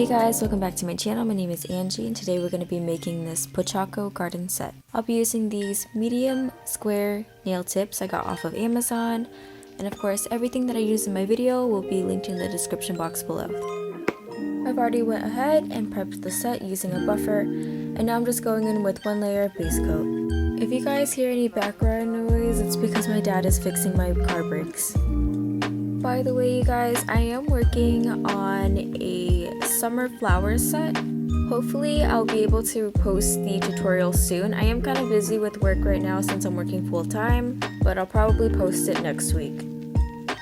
Hey guys, welcome back to my channel. My name is Angie and today we're going to be making this Pochacco garden set. I'll be using these medium square nail tips I got off of Amazon, and of course everything that I use in my video will be linked in the description box below. I've already went ahead and prepped the set using a buffer, and now I'm just going in with one layer of base coat. If you guys hear any background noise, it's because my dad is fixing my car brakes. By the way, you guys, I am working on a summer flower set. Hopefully I'll be able to post the tutorial soon. I am kind of busy with work right now since I'm working full time, but I'll probably post it next week.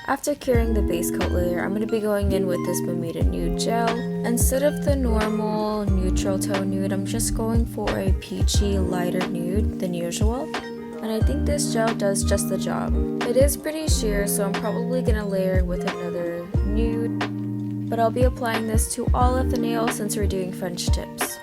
After curing the base coat layer, I'm going to be going in with this Bermuda Nude gel. Instead of the normal neutral tone nude, I'm just going for a peachy lighter nude than usual. And I think this gel does just the job. It is pretty sheer, so I'm probably going to layer it with another nude. But I'll be applying this to all of the nails since we're doing French tips.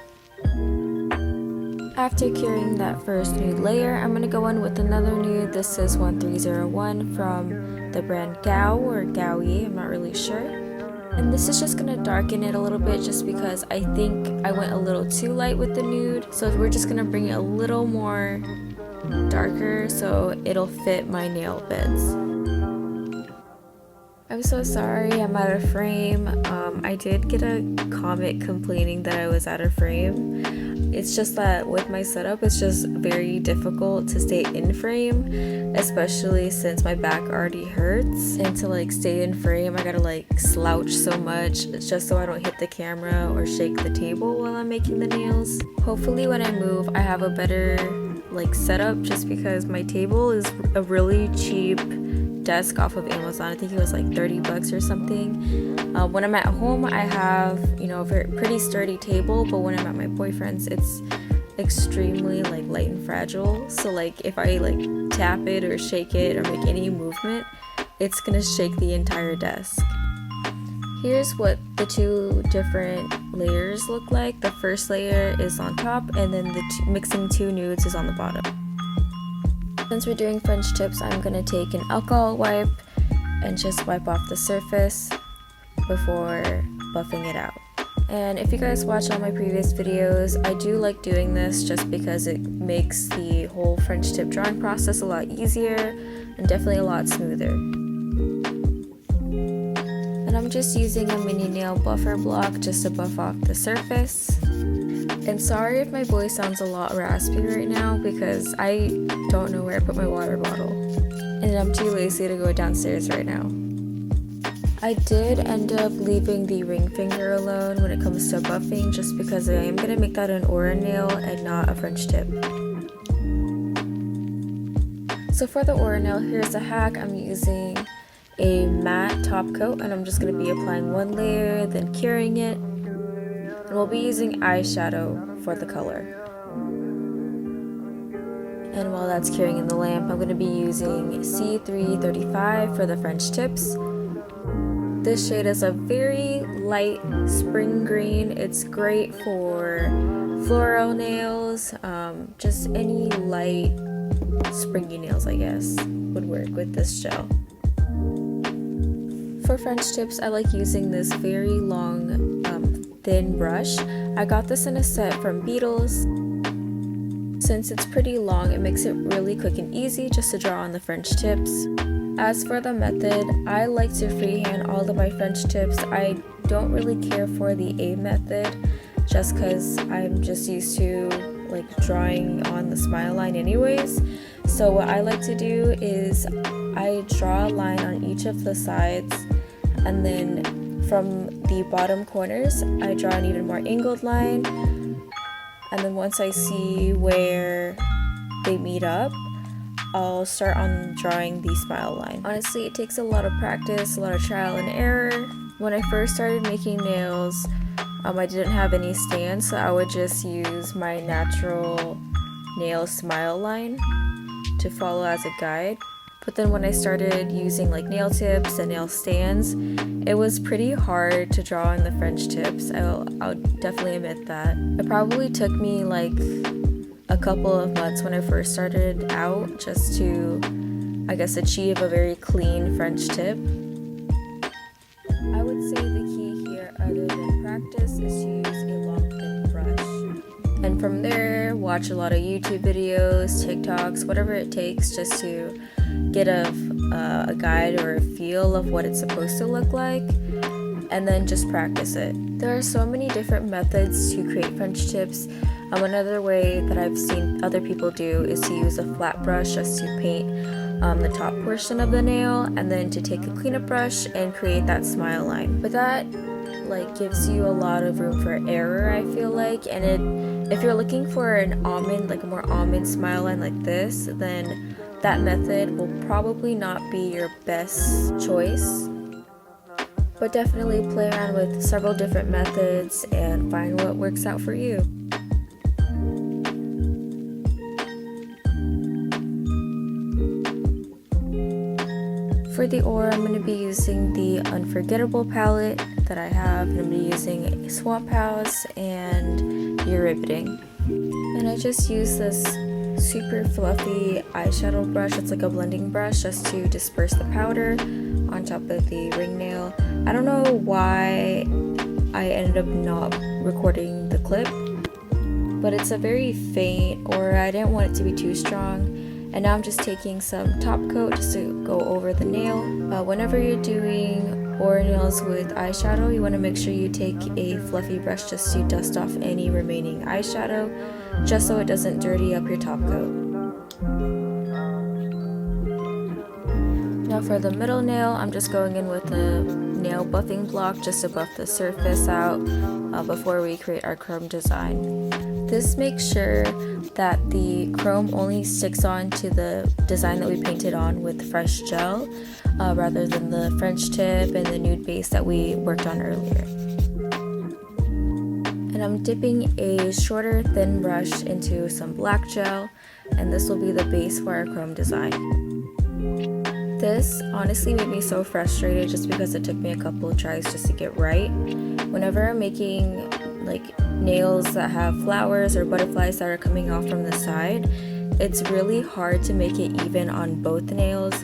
After curing that first nude layer, I'm going to go in with another nude. This is 1301 from the brand Kawaii, I'm not really sure. And this is just going to darken it a little bit just because I think I went a little too light with the nude. So we're just going to bring it a little more darker so it'll fit my nail beds. I'm so sorry I'm out of frame. I did get a comment complaining that I was out of frame. It's just that with my setup it's just very difficult to stay in frame, especially since my back already hurts, and to like stay in frame I gotta like slouch so much just so I don't hit the camera or shake the table while I'm making the nails. Hopefully when I move I have a better like setup, just because my table is a really cheap desk off of Amazon. I think it was like 30 bucks or something. When I'm at home I have, you know, a pretty sturdy table, but when I'm at my boyfriend's it's extremely like light and fragile, so like if I like tap it or shake it or make any movement it's gonna shake the entire desk. Here's what the two different layers look like. The first layer is on top and then the mixing two nudes is on the bottom. Since we're doing French tips, I'm going to take an alcohol wipe and just wipe off the surface before buffing it out. And if you guys watch all my previous videos, I do like doing this just because it makes the whole French tip drawing process a lot easier and definitely a lot smoother. And I'm just using a mini nail buffer block just to buff off the surface. And sorry if my voice sounds a lot raspy right now because I don't know where I put my water bottle. And I'm too lazy to go downstairs right now. I did end up leaving the ring finger alone when it comes to buffing just because I am going to make that an Aurora nail and not a French tip. So for the Aurora nail, here's a hack. I'm using a matte top coat and I'm just going to be applying one layer, then curing it. And we'll be using eyeshadow for the color. And while that's curing in the lamp, I'm going to be using C335 for the French tips. This shade is a very light spring green. It's great for floral nails, just any light springy nails I guess would work with this gel. For French tips, I like using this very long, thin brush. I got this in a set from Beetles. Since it's pretty long, it makes it really quick and easy just to draw on the French tips. As for the method, I like to freehand all of my French tips. I don't really care for the A method just because I'm just used to like drawing on the smile line anyways. So what I like to do is I draw a line on each of the sides, and then from the bottom corners I draw an even more angled line, and then once I see where they meet up I'll start on drawing the smile line. Honestly, it takes a lot of practice, a lot of trial and error. When I first started making nails I didn't have any stand, so I would just use my natural nail smile line to follow as a guide. But then when I started using like nail tips and nail stands, it was pretty hard to draw in the French tips. I'll definitely admit that. It probably took me like a couple of months when I first started out just to, I guess, achieve a very clean French tip. I would say the key here, other than practice, practice is to use a long thin brush. And from there, watch a lot of YouTube videos, TikToks, whatever it takes just to get a guide or a feel of what it's supposed to look like, and then just practice it. There are so many different methods to create French tips. Another way that I've seen other people do is to use a flat brush just to paint the top portion of the nail, and then to take a cleanup brush and create that smile line. But that gives you a lot of room for error, I feel like, and if you're looking for an almond, like a more almond smile line like this, then that method will probably not be your best choice. But definitely play around with several different methods and find what works out for you. For the Aurora, I'm going to be using the Unforgettable palette that I have, and I'm going to be using Swamp House and Riveting. And I just use this super fluffy eyeshadow brush. It's like a blending brush just to disperse the powder on top of the ring nail. I don't know why I ended up not recording the clip, but it's a very faint, or I didn't want it to be too strong. And now I'm just taking some top coat just to go over the nail. Whenever you're doing Aurora nails with eyeshadow, you want to make sure you take a fluffy brush just to dust off any remaining eyeshadow, just so it doesn't dirty up your top coat. Now for the middle nail, I'm just going in with a nail buffing block just to buff the surface out before we create our chrome design. This makes sure that the chrome only sticks on to the design that we painted on with fresh gel, rather than the French tip and the nude base that we worked on earlier. And I'm dipping a shorter thin brush into some black gel, and this will be the base for our chrome design. This honestly made me so frustrated just because it took me a couple of tries just to get right. Whenever I'm making nails that have flowers or butterflies that are coming off from the side, it's really hard to make it even on both nails,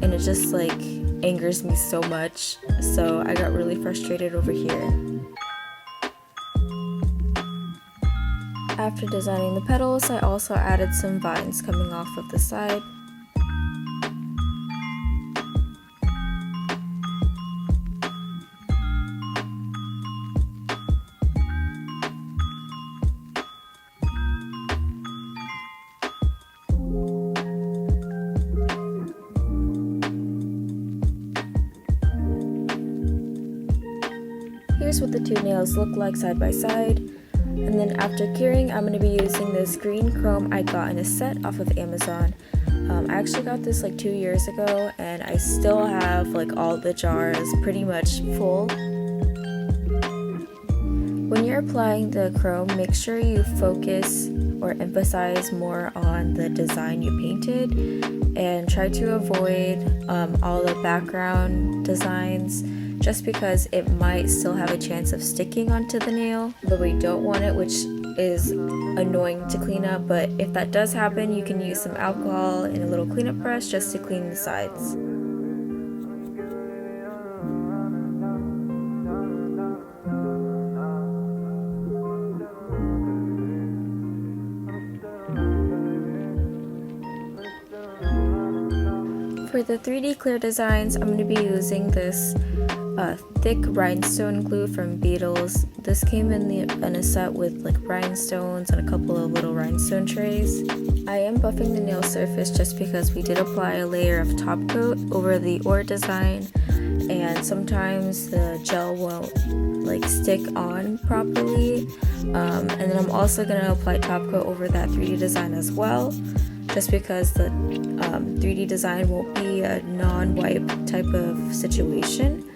and it just angers me so much. So I got really frustrated over here. After designing the petals, I also added some vines coming off of the side. Here's what the two nails look like side by side. And then after curing, I'm going to be using this green chrome I got in a set off of Amazon. I actually got this 2 years ago, and I still have all the jars pretty much full. When you're applying the chrome, make sure you focus or emphasize more on the design you painted, and try to avoid all the background designs, just because it might still have a chance of sticking onto the nail, but we don't want it, which is annoying to clean up. But if that does happen, you can use some alcohol and a little cleanup brush just to clean the sides. For the 3D clear designs, I'm going to be using this thick rhinestone glue from Beetles. This came in a set with rhinestones and a couple of little rhinestone trays. I am buffing the nail surface just because we did apply a layer of top coat over the Aurora design, and sometimes the gel won't stick on properly. And then I'm also going to apply top coat over that 3D design as well, just because the 3D design won't be a non-wipe type of situation.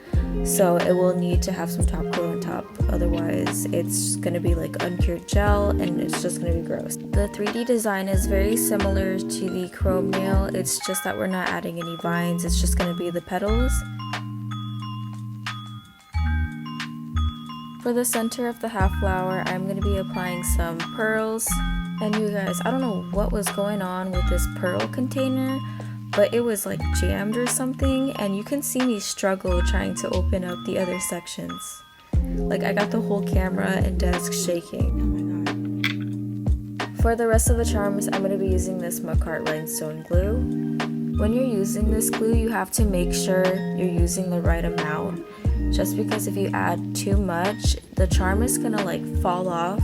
So it will need to have some top coat on top, otherwise it's going to be uncured gel and it's just going to be gross. The 3D design is very similar to the chrome nail, it's just that we're not adding any vines, it's just going to be the petals. For the center of the half flower, I'm going to be applying some pearls. And you guys, I don't know what was going on with this pearl container, but it was jammed or something, and you can see me struggle trying to open up the other sections. Like, I got the whole camera and desk shaking. Oh my god. For the rest of the charms, I'm going to be using this Mukart rhinestone glue. When you're using this glue, you have to make sure you're using the right amount. Just because if you add too much, the charm is going to like fall off.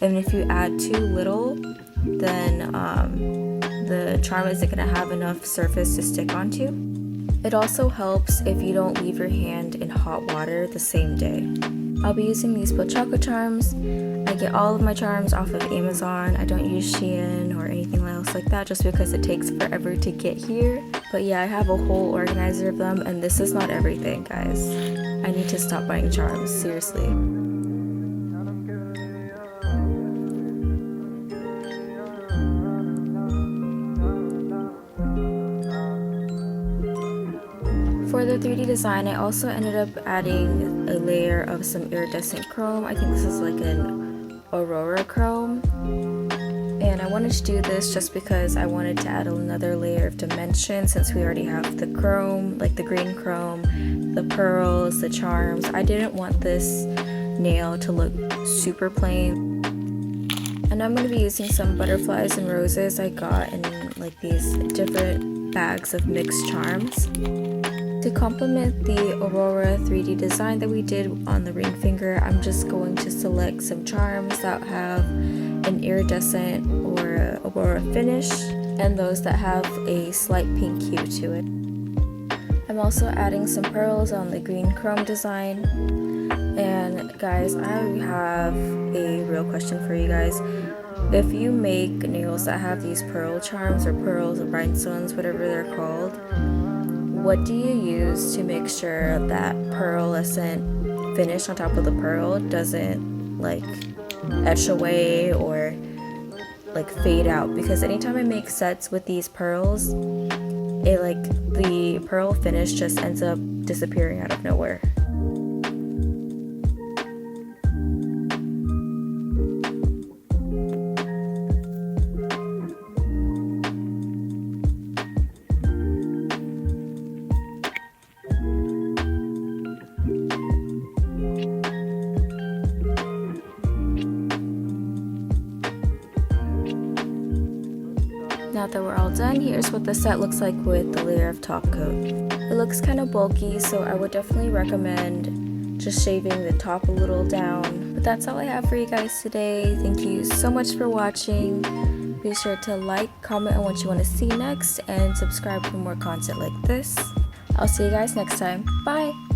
And if you add too little, then the charm isn't going to have enough surface to stick onto. It also helps if you don't leave your hand in hot water the same day. I'll be using these Pochacco charms. I get all of my charms off of Amazon. I don't use Shein or anything else like that just because it takes forever to get here. But yeah, I have a whole organizer of them, and this is not everything, guys. I need to stop buying charms, seriously. For the 3D design, I also ended up adding a layer of some iridescent chrome. I think this is like an Aurora chrome. And I wanted to do this just because I wanted to add another layer of dimension since we already have the chrome, like the green chrome, the pearls, the charms. I didn't want this nail to look super plain. And I'm going to be using some butterflies and roses I got in like these different bags of mixed charms. To complement the Aurora 3D design that we did on the ring finger, I'm just going to select some charms that have an iridescent or Aurora finish, and those that have a slight pink hue to it. I'm also adding some pearls on the green chrome design. And guys, I have a real question for you guys. If you make nails that have these pearl charms or pearls or rhinestones, whatever they're called, what do you use to make sure that pearlescent finish on top of the pearl doesn't like etch away or like fade out? Because anytime I make sets with these pearls, it like the pearl finish just ends up disappearing out of nowhere. Now that we're all done, here's what the set looks like with the layer of top coat. It looks kind of bulky, so I would definitely recommend just shaving the top a little down. But that's all I have for you guys today. Thank you so much for watching. Be sure to like, comment on what you want to see next, and subscribe for more content like this. I'll see you guys next time. Bye!